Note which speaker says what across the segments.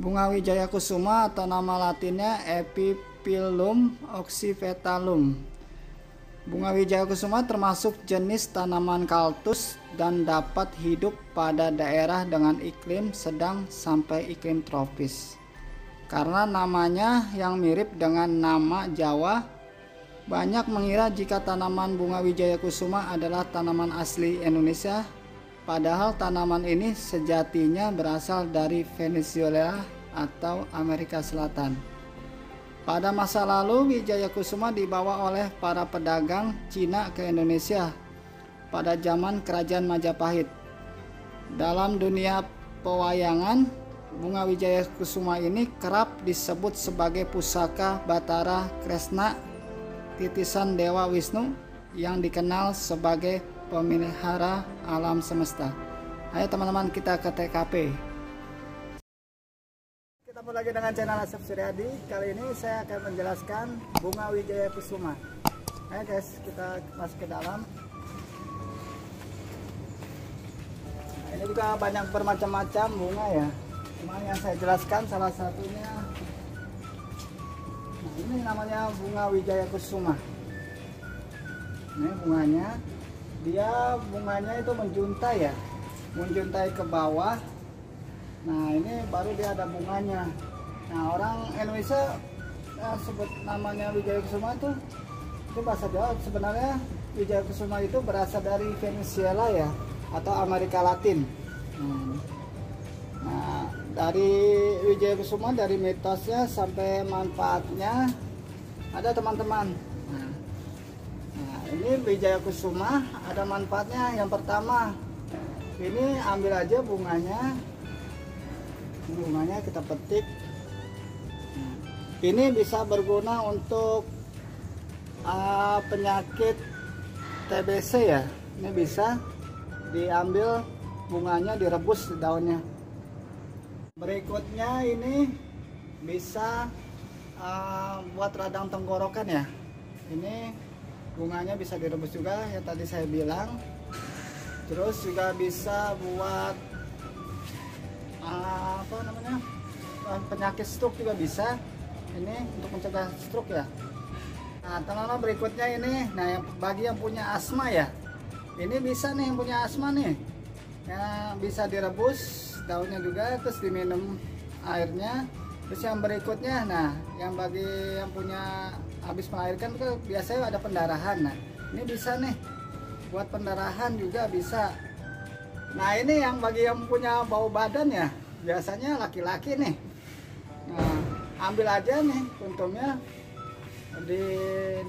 Speaker 1: Bunga Wijaya Kusuma atau nama latinnya Epiphyllum oxypetalum. Bunga Wijaya Kusuma termasuk jenis tanaman kaltus dan dapat hidup pada daerah dengan iklim sedang sampai iklim tropis. Karena namanya yang mirip dengan nama Jawa, banyak mengira jika tanaman bunga Wijaya Kusuma adalah tanaman asli Indonesia. Padahal tanaman ini sejatinya berasal dari Venezuela atau Amerika Selatan. Pada masa lalu, Wijaya Kusuma dibawa oleh para pedagang Cina ke Indonesia pada zaman Kerajaan Majapahit. Dalam dunia pewayangan, bunga Wijaya Kusuma ini kerap disebut sebagai pusaka Batara Kresna, titisan Dewa Wisnu yang dikenal sebagai pemelihara alam semesta. Ayo teman-teman, kita ke TKP. Kita kembali lagi dengan channel Asep Suryadi. Kali ini saya akan menjelaskan bunga Wijaya Kusuma. Ayo guys, kita masuk ke dalam. Nah, ini juga banyak bermacam-macam bunga ya. Cuma yang saya jelaskan salah satunya. Nah, ini namanya bunga Wijaya Kusuma. Ini bunganya. Dia bunganya itu menjuntai ya, menjuntai ke bawah. Nah ini baru dia ada bunganya. Nah orang Indonesia sebut namanya Wijaya Kusuma itu bahasa Jawa. Sebenarnya Wijaya Kusuma itu berasal dari Venezuela ya, atau Amerika Latin. Nah dari Wijaya Kusuma, dari mitosnya sampai manfaatnya ada teman-teman. Ini Wijaya Kusuma ada manfaatnya. Yang pertama, ini ambil aja bunganya. Bunganya kita petik. Ini bisa berguna untuk penyakit TBC ya. Ini bisa diambil bunganya, direbus daunnya. Berikutnya ini bisa buat radang tenggorokan ya. Ini bunganya bisa direbus juga ya, tadi saya bilang. Terus juga bisa buat apa namanya, penyakit stroke juga bisa. Ini untuk mencegah stroke ya. Nah teman-teman, berikutnya ini, nah yang bagi yang punya asma ya, ini bisa nih, yang punya asma nih ya, bisa direbus daunnya juga, terus diminum airnya. Terus yang berikutnya, nah yang bagi yang punya habis melahirkan itu biasanya ada pendarahan. Nah ini bisa nih buat pendarahan juga bisa. Nah ini yang bagi yang punya bau badan ya, biasanya laki-laki nih. Nah ambil aja nih kuntumnya,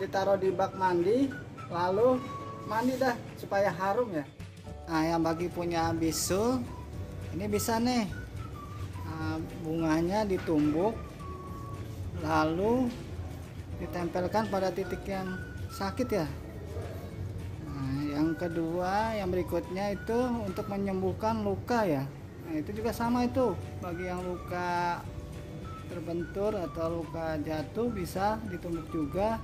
Speaker 1: ditaruh di bak mandi, lalu mandi dah supaya harum ya. Nah yang bagi punya bisul, ini bisa nih, bunganya ditumbuk lalu ditempelkan pada titik yang sakit ya. Nah, yang kedua, yang berikutnya itu untuk menyembuhkan luka ya. Nah, itu juga sama itu. Bagi yang luka terbentur atau luka jatuh bisa ditumbuk juga,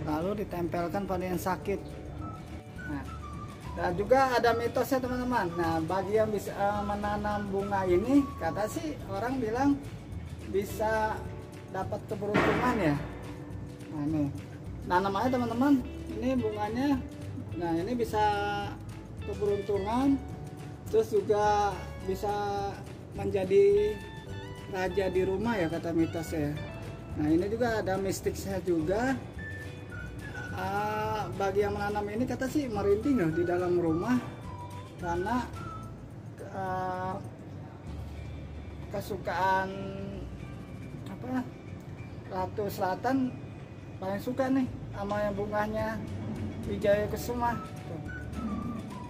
Speaker 1: lalu ditempelkan pada yang sakit. Nah, dan juga ada mitosnya teman-teman. Nah, bagi yang bisa menanam bunga ini, kata sih orang bilang bisa dapat keberuntungan ya. Nah ini nanam aja teman-teman, ini bunganya. Nah ini bisa keberuntungan, terus juga bisa menjadi raja di rumah ya, kata mitos ya. Nah ini juga ada mistiknya juga. Bagi yang menanam ini kata sih merinding loh di dalam rumah, karena kesukaan apa, Ratu Selatan paling suka nih sama yang bunganya Wijaya Kusuma.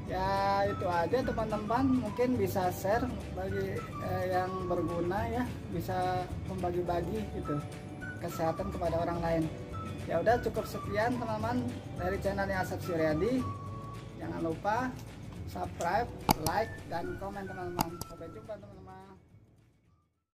Speaker 1: Ya itu aja teman-teman, mungkin bisa share bagi yang berguna ya, bisa membagi-bagi gitu kesehatan kepada orang lain. Ya udah, cukup sekian teman-teman dari channelnya Asep Suryadi. Jangan lupa subscribe, like, dan komen teman-teman. Sampai jumpa teman-teman.